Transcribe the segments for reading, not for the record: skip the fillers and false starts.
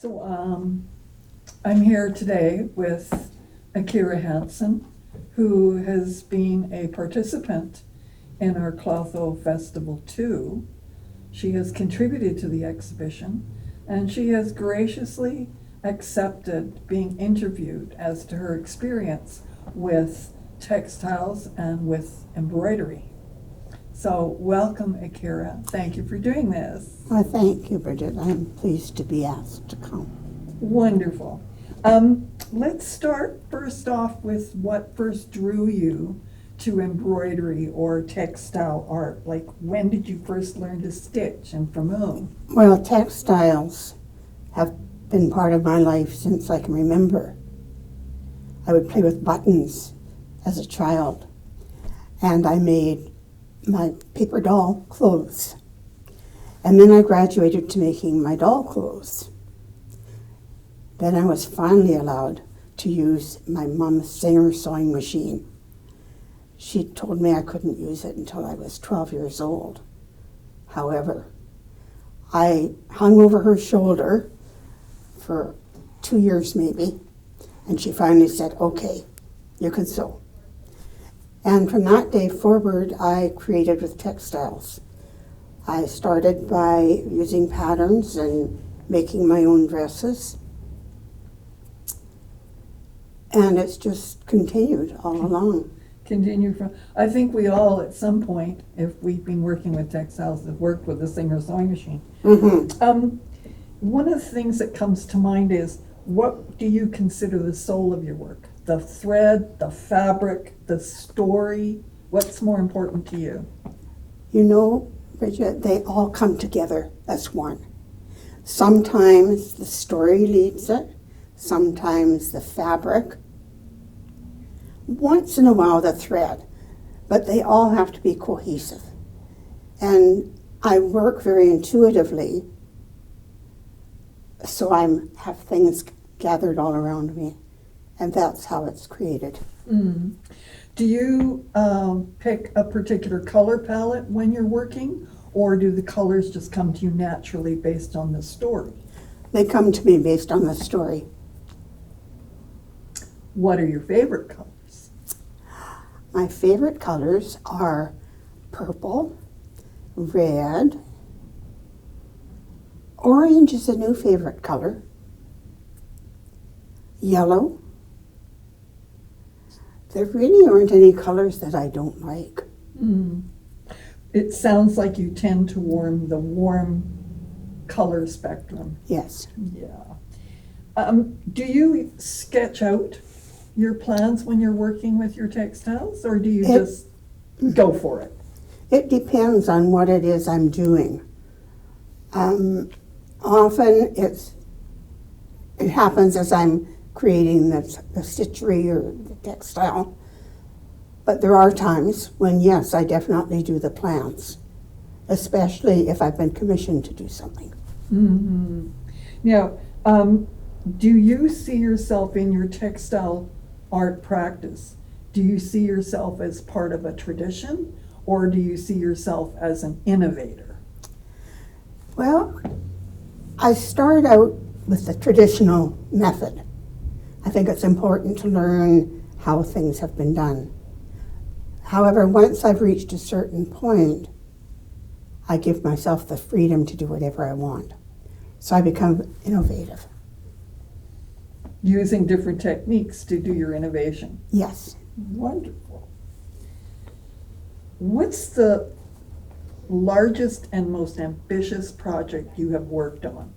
So I'm here today with Akira Hanson, who has been a participant in our Clotho Festival too. She has contributed to the exhibition, and she has graciously accepted being interviewed as to her experience with textiles and with embroidery. So welcome, Akira. Thank you for doing this. Well, thank you, Bridget. I'm pleased to be asked to come. Wonderful. Let's start first off with what first drew you to embroidery or textile art. Like, when did you first learn to stitch and from whom? Well, textiles have been part of my life since I can remember. I would play with buttons as a child, and I made my paper doll clothes. And then I graduated to making my doll clothes. Then I was finally allowed to use my mom's Singer sewing machine. She told me I couldn't use it until I was 12 years old. However, I hung over her shoulder for 2 years maybe, and she finally said, okay, you can sew. And from that day forward, I created with textiles. I started by using patterns and making my own dresses. And it's just continued all along. Continue from, I think we all at some point, if we've been working with textiles, have worked with the Singer sewing machine. Mm-hmm. One of the things that comes to mind is, what do you consider the soul of your work? The thread, the fabric, the story? What's more important to you? You know, Bridget, they all come together as one. Sometimes the story leads it, sometimes the fabric, once in a while the thread, but they all have to be cohesive. And I work very intuitively, so I have things gathered all around me, and that's how it's created. Mm. Do you pick a particular color palette when you're working, or do the colors just come to you naturally based on the story? They come to me based on the story. What are your favorite colors? My favorite colors are purple, red, orange is a new favorite color, yellow. There really aren't any colors that I don't like. Mm. It sounds like you tend to the warm color spectrum. Yes. Yeah. Do you sketch out your plans when you're working with your textiles, or do you just go for it? It depends on what it is I'm doing. Often it happens as I'm creating the stitchery or the textile, but there are times when, yes, I definitely do the plans, especially if I've been commissioned to do something. Mm-hmm. Now, do you see yourself in your textile art practice? Do you see yourself as part of a tradition, or do you see yourself as an innovator? Well, I start out with the traditional method. I think it's important to learn how things have been done. However, once I've reached a certain point, I give myself the freedom to do whatever I want. So I become innovative. Using different techniques to do your innovation. Yes. Wonderful. What's the largest and most ambitious project you have worked on?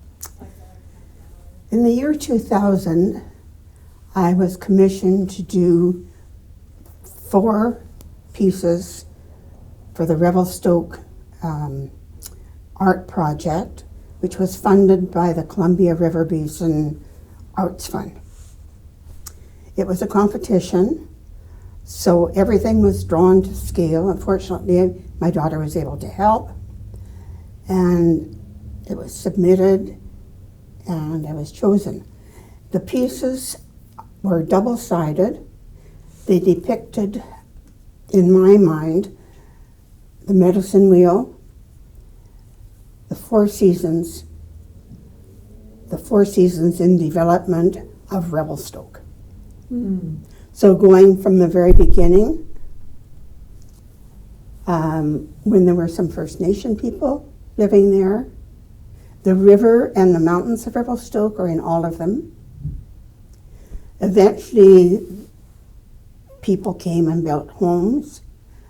In the year 2000, I was commissioned to do 4 pieces for the Revelstoke art project, which was funded by the Columbia River Basin Arts Fund. It was a competition, so everything was drawn to scale. Unfortunately, my daughter was able to help, and it was submitted, and I was chosen. The pieces were double-sided. They depicted, in my mind, the medicine wheel, the 4 seasons, the Four Seasons in development of Revelstoke. Mm. So going from the very beginning, when there were some First Nation people living there, the river and the mountains of Revelstoke are in all of them. Eventually, people came and built homes.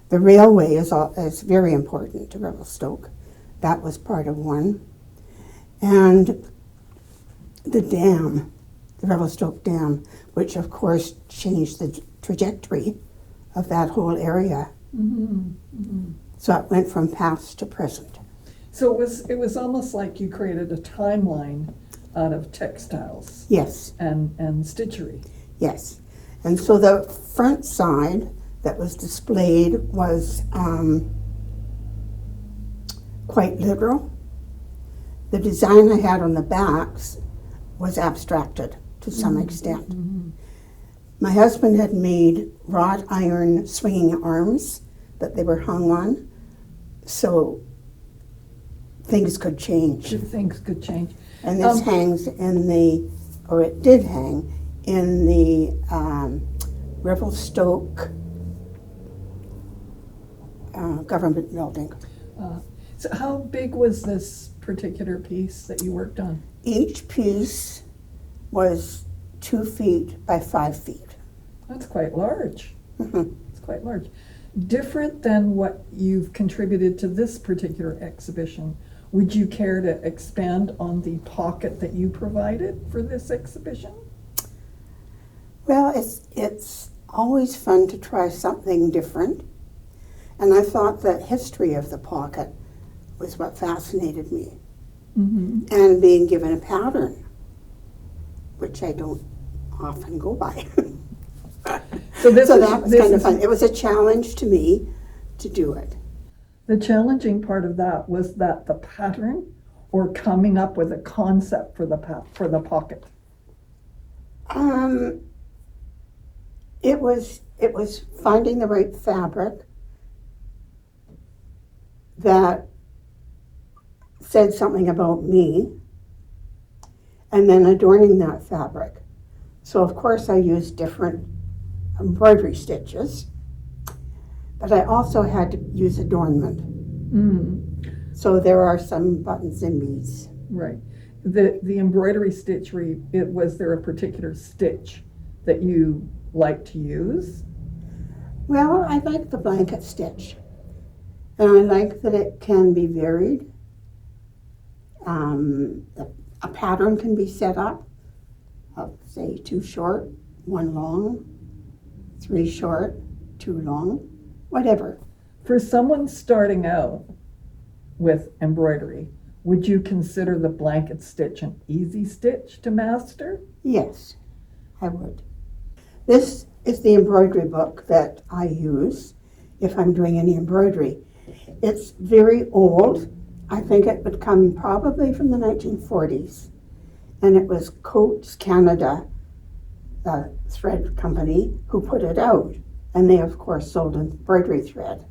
The railway is very important to Revelstoke. That was part of one. And the dam, the Revelstoke Dam, which of course changed the trajectory of that whole area. Mm-hmm. Mm-hmm. So it went from past to present. So it was almost like you created a timeline out of textiles. Yes. And stitchery. Yes. And so the front side that was displayed was quite literal. The design I had on the backs was abstracted to some extent. Mm-hmm. My husband had made wrought iron swinging arms that they were hung on, so things could change. Things could change. And this hangs in the, or it did hang, in the Revelstoke government building. So how big was this particular piece that you worked on? Each piece was 2 feet by 5 feet. That's quite large. Mhm. It's quite large. Different than what you've contributed to this particular exhibition. Would you care to expand on the pocket that you provided for this exhibition? Well, it's always fun to try something different. And I thought the history of the pocket was what fascinated me. Mm-hmm. And being given a pattern, which I don't often go by. So that was kind of fun. It was a challenge to me to do it. The challenging part of that was that the pattern or coming up with a concept for the pocket. It was finding the right fabric that said something about me, and then adorning that fabric. So of course I used different embroidery stitches, but I also had to use adornment. Mm. So there are some buttons and beads. Right. The embroidery stitchery, was there a particular stitch that you like to use? Well, I like the blanket stitch, and I like that it can be varied. A pattern can be set up of, say, 2 short, 1 long, 3 short, 2 long, whatever. For someone starting out with embroidery, would you consider the blanket stitch an easy stitch to master? Yes, I would. This is the embroidery book that I use if I'm doing any embroidery. It's very old. I think it would come probably from the 1940s. And it was Coats Canada, the thread company, who put it out. And they, of course, sold embroidery thread.